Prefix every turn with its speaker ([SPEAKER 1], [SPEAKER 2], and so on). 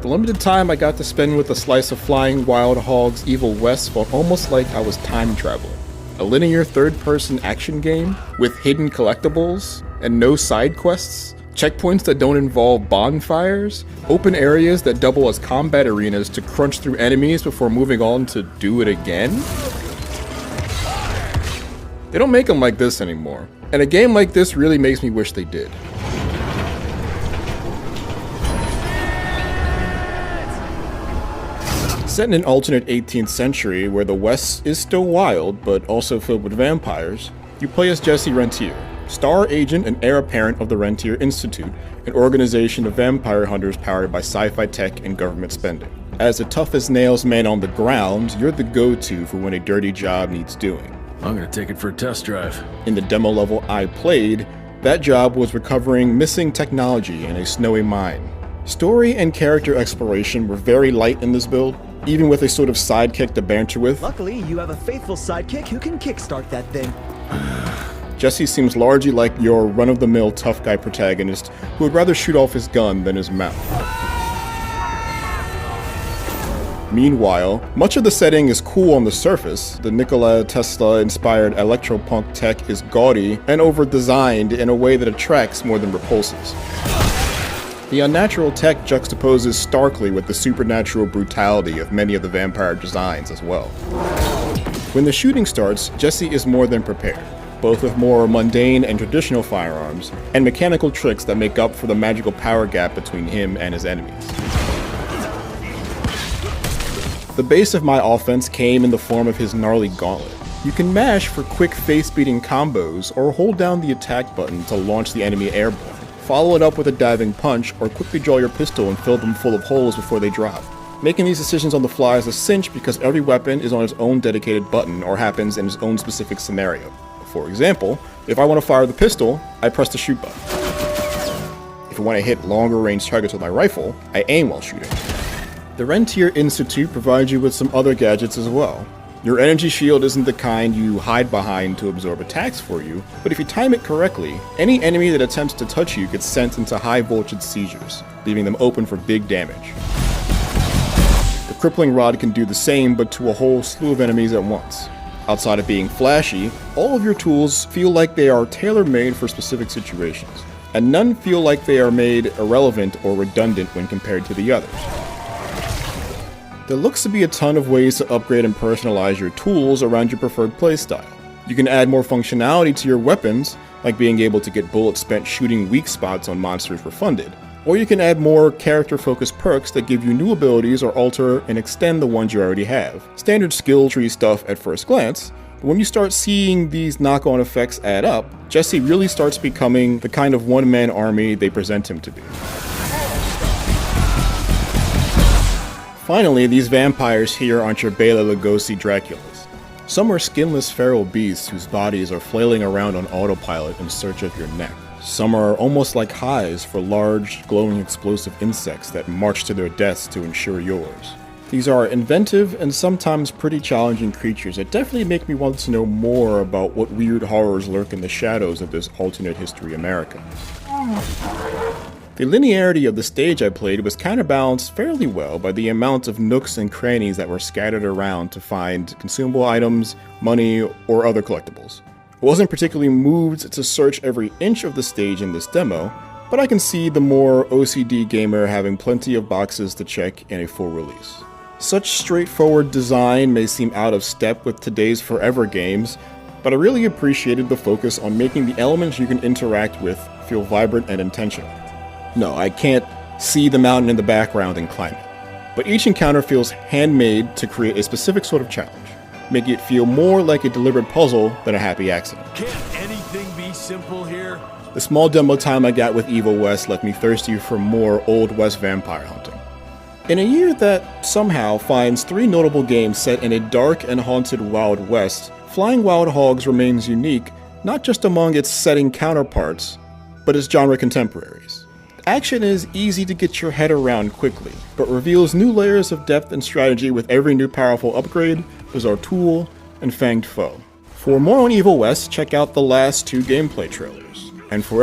[SPEAKER 1] The limited time I got to spend with a slice of Flying Wild Hog's Evil West felt almost like I was time traveling. A linear third-person action game with hidden collectibles and no side quests, checkpoints that don't involve bonfires, open areas that double as combat arenas to crunch through enemies before moving on to do it again? They don't make them like this anymore, and a game like this really makes me wish they did. Set in an alternate 18th century where the West is still wild, but also filled with vampires, you play as Jesse Rentier, star agent and heir apparent of the Rentier Institute, an organization of vampire hunters powered by sci-fi tech and government spending. As the tough-as-nails man on the ground, you're the go-to for when a dirty job needs doing.
[SPEAKER 2] I'm gonna take it for a test drive.
[SPEAKER 1] In the demo level I played, that job was recovering missing technology in a snowy mine. Story and character exploration were very light in this build, even with a sort of sidekick to banter with.
[SPEAKER 3] Luckily, you have a faithful sidekick who can kickstart that thing.
[SPEAKER 1] Jesse seems largely like your run-of-the-mill tough guy protagonist who would rather shoot off his gun than his mouth. Meanwhile, much of the setting is cool on the surface. The Nikola Tesla-inspired electropunk tech is gaudy and over-designed in a way that attracts more than repulses. The unnatural tech juxtaposes starkly with the supernatural brutality of many of the vampire designs as well. When the shooting starts, Jesse is more than prepared, both with more mundane and traditional firearms, and mechanical tricks that make up for the magical power gap between him and his enemies. The base of my offense came in the form of his gnarly gauntlet. You can mash for quick face-beating combos, or hold down the attack button to launch the enemy airborne. Follow it up with a diving punch, or quickly draw your pistol and fill them full of holes before they drop. Making these decisions on the fly is a cinch because every weapon is on its own dedicated button or happens in its own specific scenario. For example, if I want to fire the pistol, I press the shoot button. If I want to hit longer range targets with my rifle, I aim while shooting. The Rentier Institute provides you with some other gadgets as well. Your energy shield isn't the kind you hide behind to absorb attacks for you, but if you time it correctly, any enemy that attempts to touch you gets sent into high voltage seizures, leaving them open for big damage. The crippling rod can do the same, but to a whole slew of enemies at once. Outside of being flashy, all of your tools feel like they are tailor-made for specific situations, and none feel like they are made irrelevant or redundant when compared to the others. There looks to be a ton of ways to upgrade and personalize your tools around your preferred playstyle. You can add more functionality to your weapons, like being able to get bullets spent shooting weak spots on monsters refunded, or you can add more character-focused perks that give you new abilities or alter and extend the ones you already have. Standard skill tree stuff at first glance, but when you start seeing these knock-on effects add up, Jesse really starts becoming the kind of one-man army they present him to be. Finally, these vampires here aren't your Bela Lugosi Draculas. Some are skinless feral beasts whose bodies are flailing around on autopilot in search of your neck. Some are almost like hives for large, glowing explosive insects that march to their deaths to ensure yours. These are inventive and sometimes pretty challenging creatures that definitely make me want to know more about what weird horrors lurk in the shadows of this alternate history America. The linearity of the stage I played was counterbalanced fairly well by the amount of nooks and crannies that were scattered around to find consumable items, money, or other collectibles. I wasn't particularly moved to search every inch of the stage in this demo, but I can see the more OCD gamer having plenty of boxes to check in a full release. Such straightforward design may seem out of step with today's forever games, but I really appreciated the focus on making the elements you can interact with feel vibrant and intentional. No, I can't see the mountain in the background and climb it, but each encounter feels handmade to create a specific sort of challenge, making it feel more like a deliberate puzzle than a happy accident.
[SPEAKER 2] Can't anything be simple here?
[SPEAKER 1] The small demo time I got with Evil West left me thirsty for more Old West vampire hunting. In a year that somehow finds 3 notable games set in a dark and haunted Wild West, Flying Wild Hogs remains unique not just among its setting counterparts, but its genre contemporaries. Action is easy to get your head around quickly, but reveals new layers of depth and strategy with every new powerful upgrade, bizarre tool, and fanged foe. For more on Evil West, check out the last 2 gameplay trailers. And for every